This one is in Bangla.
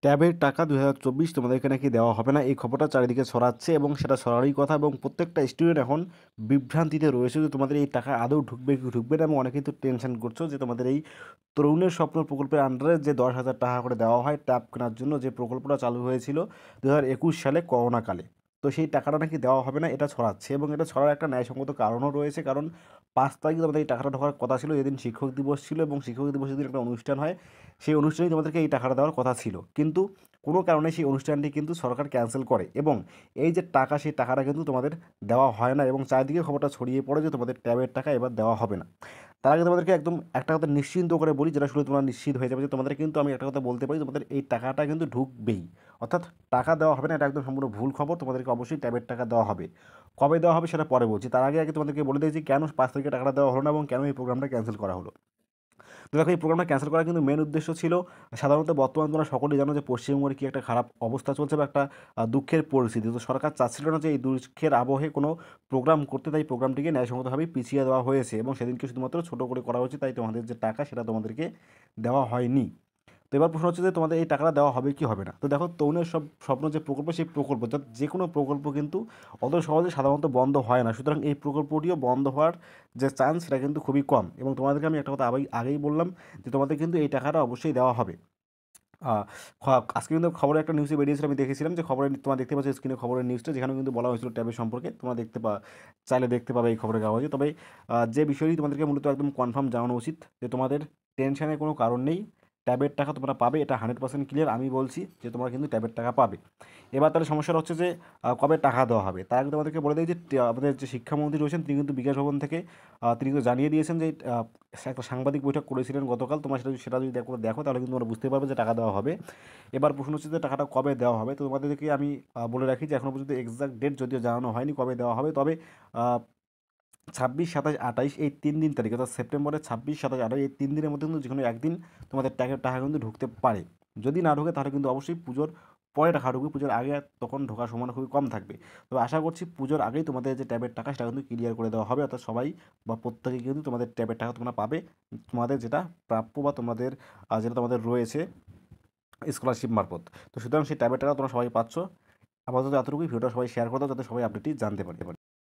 ট্যাবের টাকা 2024 তোমাদেরকে নাকি দেওয়া হবে না, এই খবরটা চারিদিকে ছড়াচ্ছে এবং সেটা ছড়ারই কথা এবং প্রত্যেকটা স্টুডেন্ট এখন বিভ্রান্তিতে রয়েছে যে তোমাদের এই টাকা আদৌ ঢুকবে কি ঢুকবে না, এবং অনেকে কিন্তু টেনশন করছো যে তোমাদের এই তরুণের স্বপ্ন প্রকল্পের আন্ডারে যে 10,000 টাকা করে দেওয়া হয় ট্যাব কেনার জন্য, যে প্রকল্পটা চালু হয়েছিল 2021 সালে করোনাকালে, তো সেই টাকাটা নাকি দেওয়া হবে না, এটা ছড়াচ্ছে। এবং এটা ছড়ার একটা ন্যায়সঙ্গত কারণও রয়েছে, কারণ 5 তারিখে তোমাদের এই টাকাটা ঢোকার কথা ছিল, যেদিন শিক্ষক দিবস ছিল, এবং শিক্ষক দিবসের দিন একটা অনুষ্ঠান হয়, সেই অনুষ্ঠানেই তোমাদেরকে এই টাকাটা দেওয়ার কথা ছিল। কিন্তু কোনো কারণে সেই অনুষ্ঠানটি কিন্তু সরকার ক্যান্সেল করে, এবং এই যে টাকা, সেই টাকাটা কিন্তু তোমাদের দেওয়া হয় না, এবং চারিদিকে খবরটা ছড়িয়ে পড়ে যে তোমাদের ট্যাবের টাকা এবার দেওয়া হবে না। তার আগে তোমাদেরকে একদম একটা কথা নিশ্চিন্ত করে বলি, যেটা শুনে তোমরা নিশ্চিত হয়ে যাবে, যে তোমাদের কিন্তু আমি একটা কথা বলতে পারি, তোমাদের এই টাকাটা কিন্তু ঢুকবেই। অর্থাৎ টাকা দেওয়া হবে না, এটা একদম সম্পূর্ণ ভুল খবর। তোমাদেরকে অবশ্যই ট্যাবের টাকা দেওয়া হবে। কবে দেওয়া হবে সেটা পরে বলছি, তার আগে আগে তোমাদেরকে বলে দিয়েছি কেন 5 তারিখে টাকাটা দেওয়া হলো না এবং কেন এই প্রোগ্রামটা ক্যান্সেল করা হলো। তো দেখো, এই প্রোগ্রামটা ক্যান্সেল করার কিন্তু মেন উদ্দেশ্য ছিল, সাধারণত বর্তমান তোমরা সকলেই জানো যে পশ্চিমবঙ্গের কী একটা খারাপ অবস্থা চলছে বা একটা দুঃখের পরিস্থিতি। তো সরকার চাচ্ছিল না যে এই দুঃখের আবহে কোনো প্রোগ্রাম করতে, তাই প্রোগ্রামটিকে ন্যায়সঙ্গতভাবেই পিছিয়ে দেওয়া হয়েছে এবং সেদিনকে শুধুমাত্র ছোটো করে করা হয়েছে, তাই তোমাদের যে টাকা সেটা তোমাদেরকে দেওয়া হয়নি। তো এবার প্রশ্ন হচ্ছে যে তোমাদের এই টাকাটা দেওয়া হবে কি হবে না। তো দেখো, তরুণের সব স্বপ্ন যে প্রকল্প, সেই প্রকল্প যে কোনো প্রকল্প কিন্তু অত সহজে সাধারণত বন্ধ হয় না, সুতরাং এই প্রকল্পটিও বন্ধ হওয়ার যে চান্স সেটা কিন্তু খুবই কম। এবং তোমাদেরকে আমি একটা কথা আগেই বললাম যে তোমাদের কিন্তু এই টাকাটা অবশ্যই দেওয়া হবে। আহ, আজকে কিন্তু খবরে একটা নিউজে বেরিয়েছিল, আমি দেখেছিলাম যে খবরে তোমরা দেখতে পাচ্ছ স্ক্রিনে খবরের নিউজটা, যেখানে কিন্তু বলা হয়েছিল ট্যাবের সম্পর্কে, তোমরা চাইলে দেখতে পাবে এই খবরের কাগজে। তবে যে বিষয়টি তোমাদেরকে মূলত একদম কনফার্ম জানানো উচিত যে তোমাদের টেনশনের কোনো কারণ নেই, ট্যাবের টাকা তোমরা পাবে, এটা 100% ক্লিয়ার। আমি বলছি যে তোমরা কিন্তু ট্যাবের টাকা পাবে। এবার তাহলে সমস্যাটা হচ্ছে যে কবে টাকা দেওয়া হবে। তার আগে তোমাদেরকে বলে দিই যে আমাদের যে শিক্ষামন্ত্রী রয়েছেন, তিনি কিন্তু বিকাশ ভবন থেকে তিনি কিন্তু জানিয়ে দিয়েছেন যে একটা সাংবাদিক বৈঠক করেছিলেন গতকাল। তোমরা সেটা যদি দেখো তাহলে কিন্তু তোমরা বুঝতে পারবে যে টাকা দেওয়া হবে। এবার প্রশ্ন হচ্ছে যে টাকাটা কবে দেওয়া হবে। তো তোমাদেরকে আমি বলে রাখি যে এখনও পর্যন্ত এক্সাক্ট ডেট যদিও জানানো হয়নি কবে দেওয়া হবে, তবে 26, 27, 28 এই 3 দিন তারিখ, অর্থাৎ সেপ্টেম্বরের 26, 27, 28 এই 3 দিনের মধ্যে কিন্তু যে কোনো একদিন তোমাদের টাকা কিন্তু ঢুকতে পারে। যদি না ঢোকে তাহলে কিন্তু অবশ্যই পুজোর পরে টাকা ঢুকবে, পুজোর আগে তখন ঢোকার সম্ভাবনা খুবই কম থাকবে। তবে আশা করছি পুজোর আগেই তোমাদের যে ট্যাবের টাকা সেটা কিন্তু ক্লিয়ার করে দেওয়া হবে, অর্থাৎ সবাই বা প্রত্যেকে কিন্তু তোমাদের ট্যাবের টাকা তোমরা পাবে, তোমাদের যেটা প্রাপ্য বা তোমাদের যেটা তোমাদের রয়েছে স্কলারশিপ মারফত। তো সুতরাং সেই ট্যাবের টাকা তোমরা সবাই পাচ্ছ। আপাতত এতটুকুই, ভিডিওটা সবাই শেয়ার করে দাও যাতে সবাই আপডেটটি জানতে পারে।